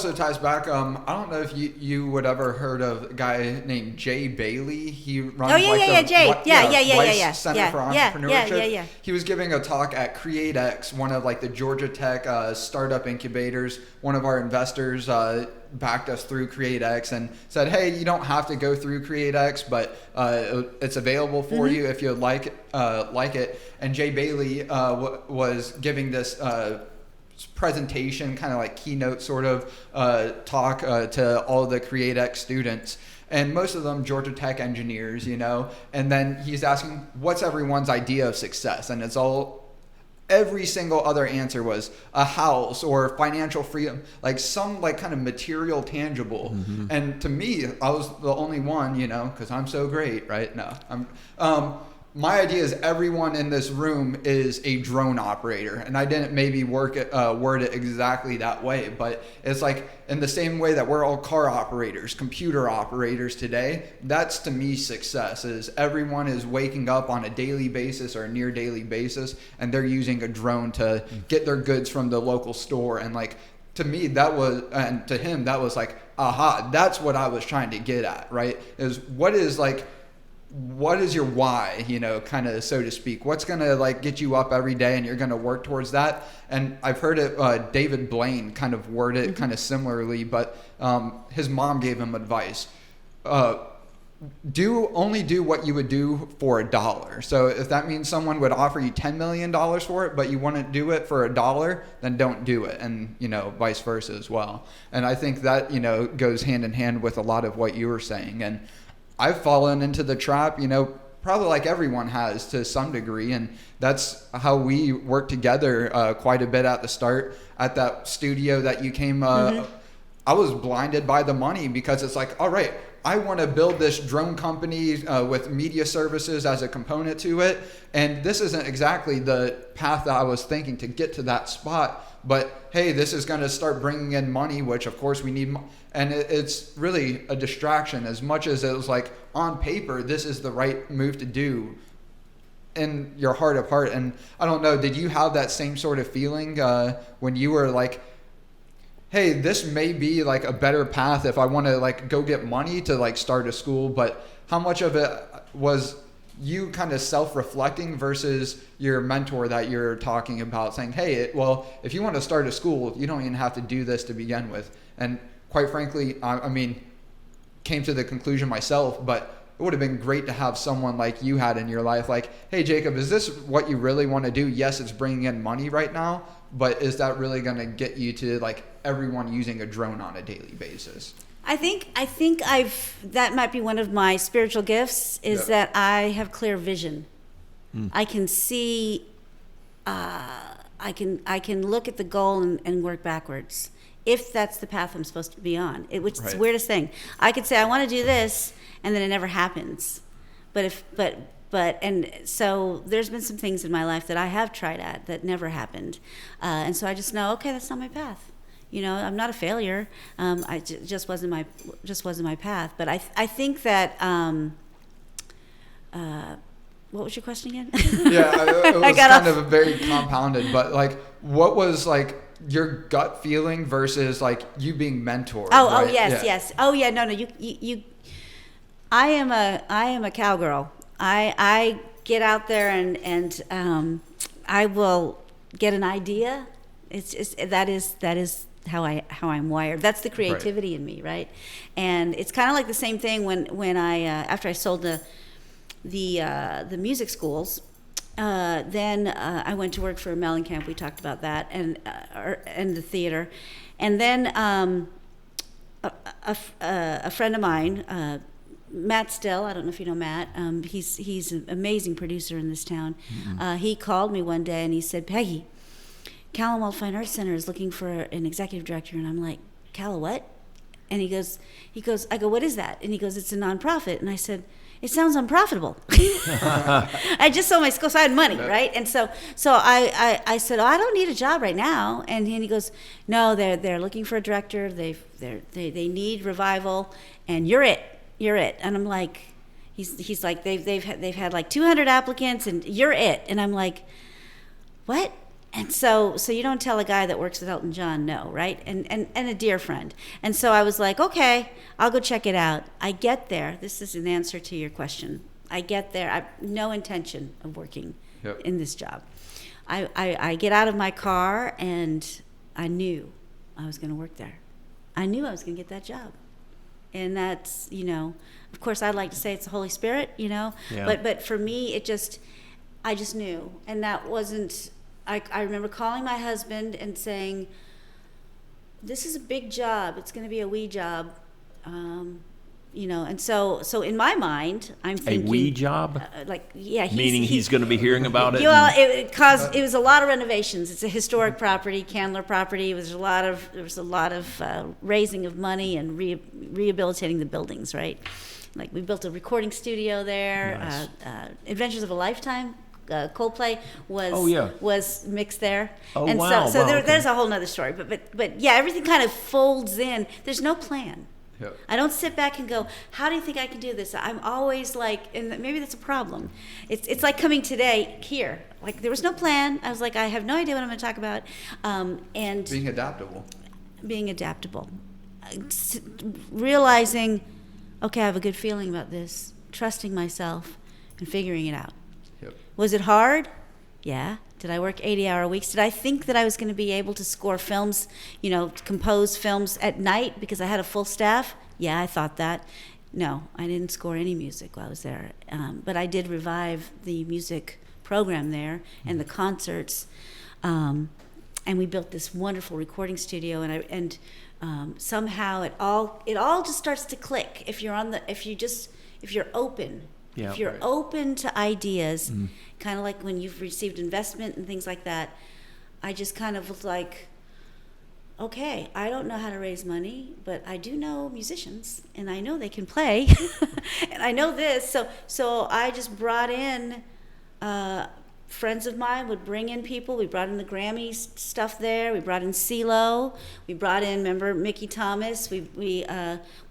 also ties back. I don't know if you would ever heard of a guy named Jay Bailey. He runs Jay. Weiss Center for Entrepreneurship. Yeah. He was giving a talk at CreateX, one of like the Georgia Tech startup incubators. One of our investors backed us through CreateX and said, "Hey, you don't have to go through CreateX, but it's available for you if you like it." And Jay Bailey was giving this presentation, kind of like keynote sort of talk to all the CreateX students. And most of them Georgia Tech engineers, and then he's asking, what's everyone's idea of success? And every single other answer was a house or financial freedom, like some like kind of material tangible. And to me, I was the only one, because I'm so great, right? No, my idea is everyone in this room is a drone operator, and I didn't maybe word it exactly that way, but it's like in the same way that we're all car operators, computer operators today. That's to me success, is everyone is waking up on a daily basis or a near daily basis, and they're using a drone to get their goods from the local store. And like to me that was, and to him that was like, aha, that's what I was trying to get at, right? Is what is your why, kind of, so to speak? What's going to like get you up every day and you're going to work towards that? And I've heard it, David Blaine kind of word it kind of similarly, but his mom gave him advice. Only do what you would do for $1. So if that means someone would offer you $10 million for it, but you wouldn't do it for $1, then don't do it. And, vice versa as well. And I think that, goes hand in hand with a lot of what you were saying. And I've fallen into the trap, probably like everyone has to some degree. And that's how we worked together quite a bit at the start at that studio that you came. I was blinded by the money, because it's like, all right, I want to build this drone company with media services as a component to it. And this isn't exactly the path that I was thinking to get to that spot. But hey, this is going to start bringing in money, which of course we need. And it's really a distraction, as much as it was like on paper, this is the right move to do in your heart of heart. And I don't know, did you have that same sort of feeling when you were like, hey, this may be like a better path if I want to like go get money to like start a school? But how much of it was you kind of self-reflecting versus your mentor that you're talking about saying, hey, well, if you want to start a school, you don't even have to do this to begin with? And quite frankly, I mean, came to the conclusion myself, but it would have been great to have someone like you had in your life, like, hey, Jacob, is this what you really want to do? Yes, it's bringing in money right now, but is that really going to get you to like everyone using a drone on a daily basis? I think that might be one of my spiritual gifts, is that I have clear vision. I can see, I can look at the goal and work backwards, if that's the path I'm supposed to be on. Which is the weirdest thing. I could say I want to do this, and then it never happens. And so there's been some things in my life that I have tried at that never happened, and so I just know, okay, that's not my path. I'm not a failure. Just wasn't my path. But I think that. What was your question again? Yeah, it was kind of very compounded. But like, what was like your gut feeling versus like you being mentored? Oh, yes. Oh yeah, no. You. I am a cowgirl. I get out there and I will get an idea. It's just that is how I'm wired. That's the creativity in me, right? And it's kind of like the same thing when I after I sold the music schools, then I went to work for Mellencamp. We talked about that, and the theater, and then a friend of mine, Matt Still, I don't know if you know Matt. He's an amazing producer in this town. He called me one day and he said, Peggy, Callawell Fine Arts Center is looking for an executive director. And I'm like, Calla what? And he goes, I go, what is that? And he goes, it's a nonprofit. And I said, it sounds unprofitable. I just sold my school, so I had money, right? And so I said, oh, I don't need a job right now. And he goes, no, they're looking for a director. They need revival, and you're it. And I'm like, he's like, they've had like 200 applicants, and you're it. And I'm like, what? And so you don't tell a guy that works with Elton John no, right? And a dear friend. And so I was like, okay, I'll go check it out. I get there. This is an answer to your question. I get there. I have no intention of working in this job. I get out of my car, and I knew I was going to work there. I knew I was going to get that job. And that's, of course, I'd like to say it's the Holy Spirit, but for me, I just knew. And that wasn't, I remember calling my husband and saying, this is a big job. It's going to be a wee job. And so in my mind, I'm thinking a wee job, meaning he's going to be hearing about it. Well, it was a lot of renovations. It's a historic property, Candler property. There was a lot of raising of money and rehabilitating the buildings. Right, like we built a recording studio there. Nice. Adventures of a Lifetime. Coldplay was mixed there. Oh, and wow. So okay. there's a whole nother story. But yeah, everything kind of folds in. There's no plan. Yep. I don't sit back and go, how do you think I can do this? I'm always like, and maybe that's a problem. It's like coming today here. Like there was no plan. I was like, I have no idea what I'm going to talk about. And Being adaptable. Realizing, okay, I have a good feeling about this. Trusting myself and figuring it out. Yep. Was it hard? Yeah. Did I work 80-hour weeks? Did I think that I was going to be able to score films, compose films at night because I had a full staff? Yeah, I thought that. No, I didn't score any music while I was there. But I did revive the music program there and the concerts. And we built this wonderful recording studio, and somehow it all just starts to click if you're open. Yeah, if you're right. open to ideas, kind of like when you've received investment and things like that, I just kind of was like, okay, I don't know how to raise money, but I do know musicians, and I know they can play, and I know this. So I just brought in friends of mine would bring in people. We brought in the Grammy stuff there. We brought in CeeLo. We brought in, remember, Mickey Thomas. We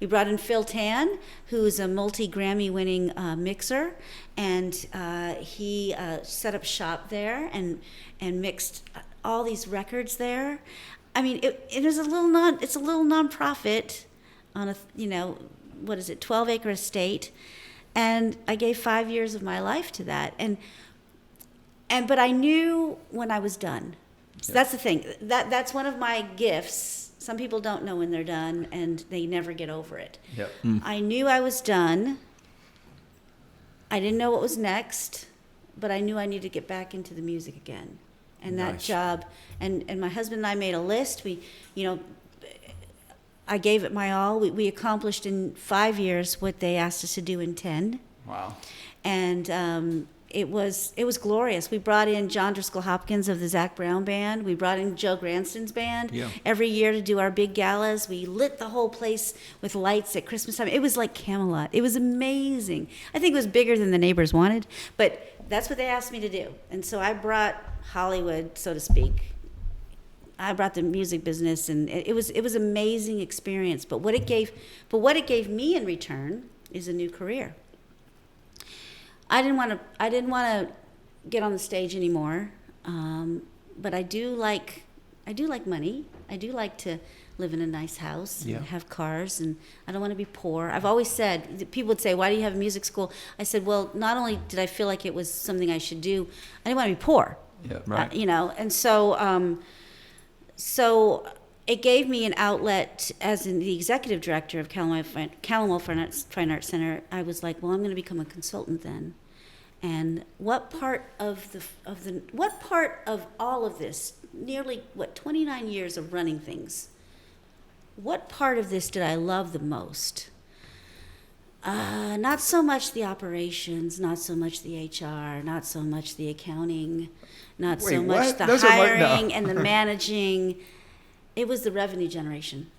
brought in Phil Tan, who's a multi-Grammy winning mixer, and he set up shop there and mixed all these records there. I mean, it is it's a little nonprofit on a 12-acre estate, and I gave 5 years of my life to that, but I knew when I was done. So that's the thing. That's one of my gifts. Some people don't know when they're done, and they never get over it. Yep. I knew I was done. I didn't know what was next, but I knew I needed to get back into the music again. And that Nice. job, and my husband and I made a list. I gave it my all. We accomplished in 5 years what they asked us to do in 10. Wow. And it was glorious. We brought in John Driscoll Hopkins of the Zac Brown Band. We brought in Joe Granston's band every year to do our big galas. We lit the whole place with lights at Christmas time. It was like Camelot. It was amazing. I think it was bigger than the neighbors wanted, but that's what they asked me to do. And so I brought Hollywood, so to speak. I brought the music business, and it was amazing experience. But what it gave me in return is a new career. I didn't want to get on the stage anymore, but I do like money. I do like to live in a nice house and have cars, and I don't want to be poor. I've always said, people would say, why do you have a music school? I said, well, not only did I feel like it was something I should do, I didn't want to be poor. Yeah. Right. And so it gave me an outlet as the executive director of Callamore Fine Arts Center. I was like, well, I'm going to become a consultant then. And what part of all of this, nearly 29 years of running things, what part of this did I love the most? Not so much the operations, not so much the HR, not so much the accounting, not so much what? the Those are what? No. hiring and the managing. It was the revenue generation.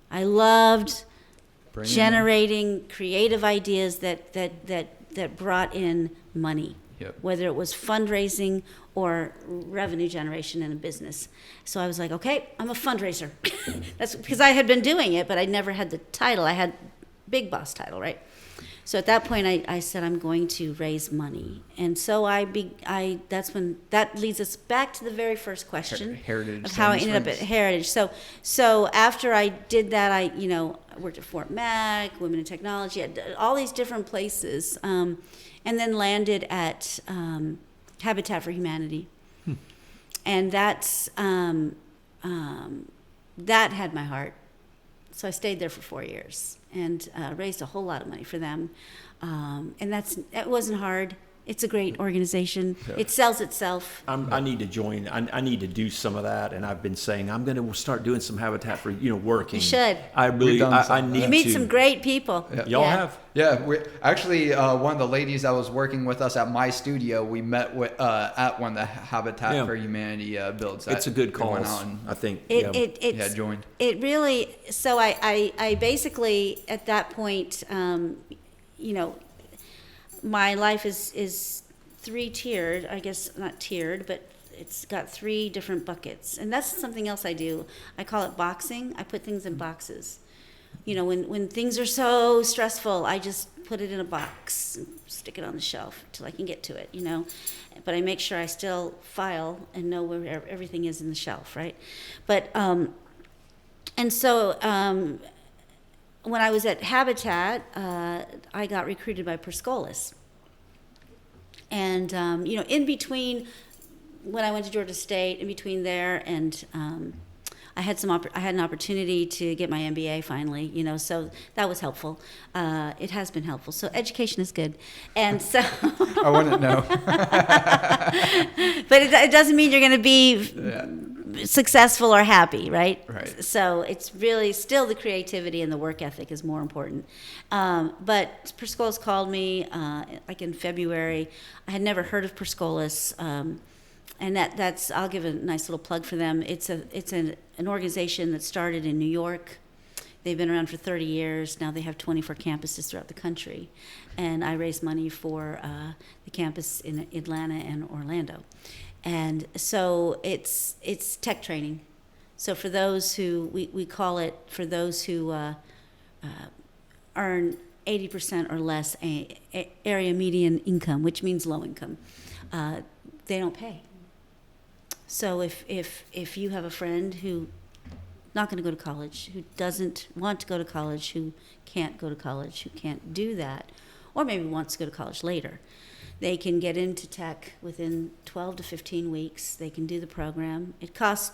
I loved generating creative ideas that brought in money, whether it was fundraising or revenue generation in a business. So I was like, okay, I'm a fundraiser. That's because I had been doing it, but I never had the title. I had big boss title, right? So at that point, I said I'm going to raise money, and so that's when that leads us back to the very first question Heritage of how I Sandy ended up at Springs. Heritage. So after I did that, I worked at Fort Mac, Women in Technology, all these different places, and then landed at Habitat for Humanity, and that had my heart. So I stayed there for 4 years and raised a whole lot of money for them. And it wasn't hard. It's a great organization. Yeah. It sells itself. I need to join. I need to do some of that, and I've been saying I'm going to start doing some Habitat for working. You should. I really. We've done I some. need You meet to. some great people. Yeah. Y'all have. Yeah, we actually one of the ladies that was working with us at my studio, we met with at one of the Habitat Yeah. for Humanity builds. It's a good we went cause. out and I think. It's joined. It really. So I basically at that point, my life is 3-tiered. I guess not tiered, but it's got 3 different buckets, and that's something else I do. I call it boxing. I put things in boxes. When things are so stressful, I just put it in a box and stick it on the shelf till I can get to it. But I make sure I still file and know where everything is in the shelf, right? But and so when I was at Habitat, I got recruited by Perscolis. And, in between when I went to Georgia State, in between there and I had an opportunity to get my MBA finally, so that was helpful. It has been helpful. So education is good. And so I wouldn't know. but it doesn't mean you're going to be Yeah. successful or happy, right? Right. So it's really still the creativity and the work ethic is more important. But Perscolis called me like in February. I had never heard of Perscolis, and that's I'll give a nice little plug for them. It's an organization that started in New York. They've been around for 30 years. Now they have 24 campuses throughout the country. And I raise money for the campus in Atlanta and Orlando. And so it's tech training. So for those who, we call it, for those who earn 80% or less area median income, which means low income, they don't pay. So if you have a friend who not going to go to college, who doesn't want to go to college, who can't go to college, who can't do that, or maybe wants to go to college later, they can get into tech within 12 to 15 weeks. They can do the program. It cost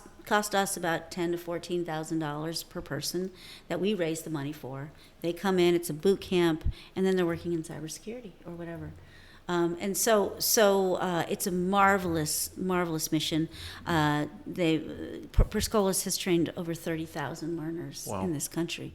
us about $10,000 to $14,000 per person that we raise the money for. They come in, it's a boot camp, and then they're working in cybersecurity or whatever. And so it's a marvelous mission. Perscolis has trained over 30,000 learners Wow. in this country.